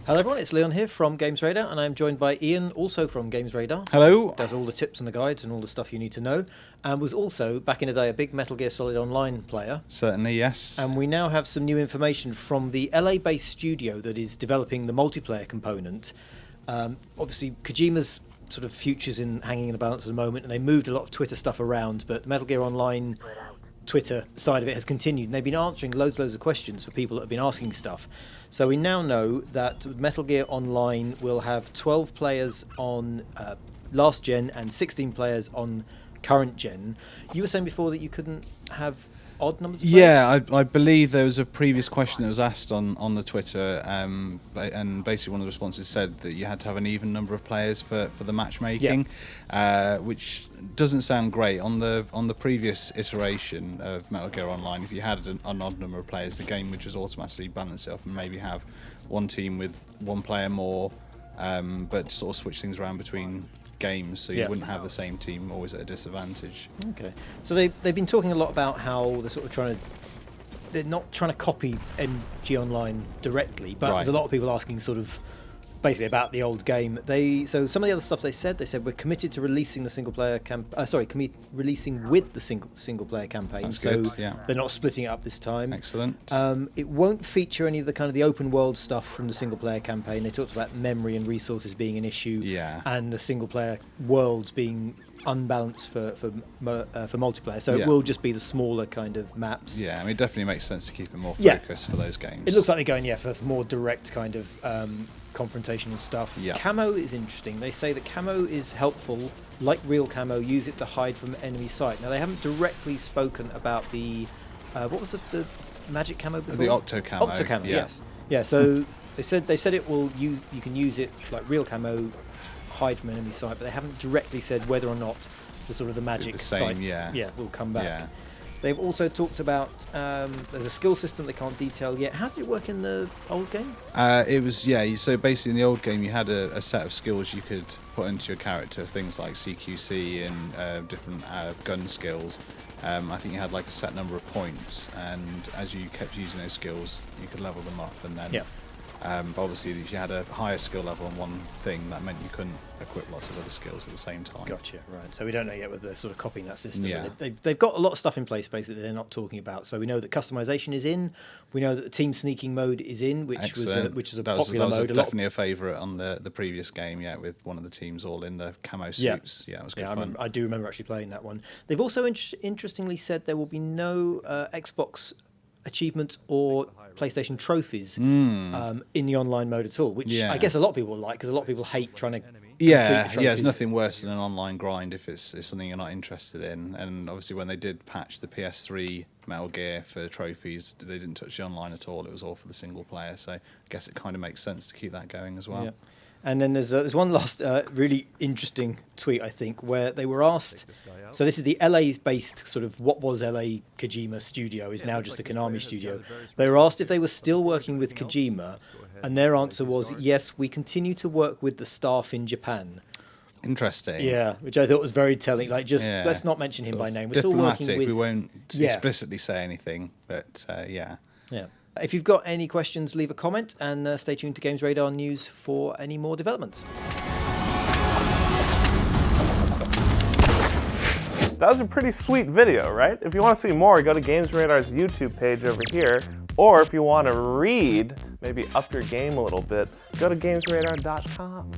Hello everyone, it's Leon here from Games Radar, and I'm joined by Ian, also from Games Radar. Hello. Does all the tips and the guides and all the stuff you need to know, and was also, back in the day, a big Metal Gear Solid Online player. Certainly, yes. And we now have some new information from the LA-based studio that is developing the multiplayer component. Obviously, Kojima's sort of future's hanging in the balance at the moment, and they moved a lot of Twitter stuff around, but Metal Gear Online Twitter side of it has continued, and they've been answering loads of questions for people that have been asking stuff. So we now know that Metal Gear Online will have 12 players on last gen and 16 players on current gen. You were saying before that you couldn't have odd numbers of players? Yeah, I believe there was a previous question that was asked on the Twitter, and basically one of the responses said that you had to have an even number of players for the matchmaking, which doesn't sound great. On the previous iteration of Metal Gear Online, if you had an odd number of players, the game would just automatically balance it up and maybe have one team with one player more, but sort of switch things around between games, so you wouldn't have the same team always at a disadvantage. Okay, so they've been talking a lot about how they're sort of they're not trying to copy MG Online directly, but there's a lot of people asking sort of basically about the old game. So some of the other stuff they said we're committed to releasing the single player releasing with the single player campaign. That's so good, yeah. They're not splitting it up this time. Excellent. It won't feature any of the kind of the open world stuff from the single player campaign. They talked about memory and resources being an issue, and the single player worlds being unbalanced for multiplayer, so it will just be the smaller kind of maps. Yeah, I mean, it definitely makes sense to keep it more focused for those games. It looks like they're going for more direct kind of confrontational stuff. Camo is interesting. They say that camo is helpful, like real camo. Use it to hide from enemy sight. Now they haven't directly spoken about the what was the magic camo before? The octo camo. Octo camo, yes. Yeah, so they said it will use. You can use it like real camo, hide from enemy sight, but they haven't directly said whether or not the sort of the magic sight will come back. Yeah. They've also talked about there's a skill system they can't detail yet. How did it work in the old game? It was so basically in the old game you had a set of skills you could put into your character, things like CQC and different gun skills. I think you had like a set number of points, and as you kept using those skills you could level them up, and then but obviously if you had a higher skill level on one thing, that meant you couldn't equip lots of other skills at the same time. Gotcha, right. So we don't know yet whether they're sort of copying that system. Yeah. They've got a lot of stuff in place basically they're not talking about. So we know that customization is in, we know that the team sneaking mode is in, which is a popular mode. That was definitely a favourite on the previous game, with one of the teams all in the camo suits. Yeah, it was good fun. I do remember actually playing that one. They've also interestingly said there will be no Xbox achievements or PlayStation trophies in the online mode at all, which I guess a lot of people like, because a lot of people hate trying to complete the trophies. There's nothing worse than an online grind if it's something you're not interested in. And obviously when they did patch the PS3 Metal Gear for trophies, they didn't touch the online at all. It was all for the single player, so I guess it kind of makes sense to keep that going as well. And then there's one last really interesting tweet, I think, where they were asked, so this is the LA-based sort of what was LA Kojima studio is now just a Konami studio. They were asked if they were still working with Kojima, and their answer was, yes, we continue to work with the staff in Japan. Interesting. Yeah, which I thought was very telling. Like, let's not mention him by name. We're still working with... We won't explicitly say anything, but yeah. If you've got any questions, leave a comment, and stay tuned to Games Radar News for any more developments. That was a pretty sweet video, right? If you want to see more, go to Games Radar's YouTube page over here. Or if you want to read, maybe up your game a little bit, go to GamesRadar.com.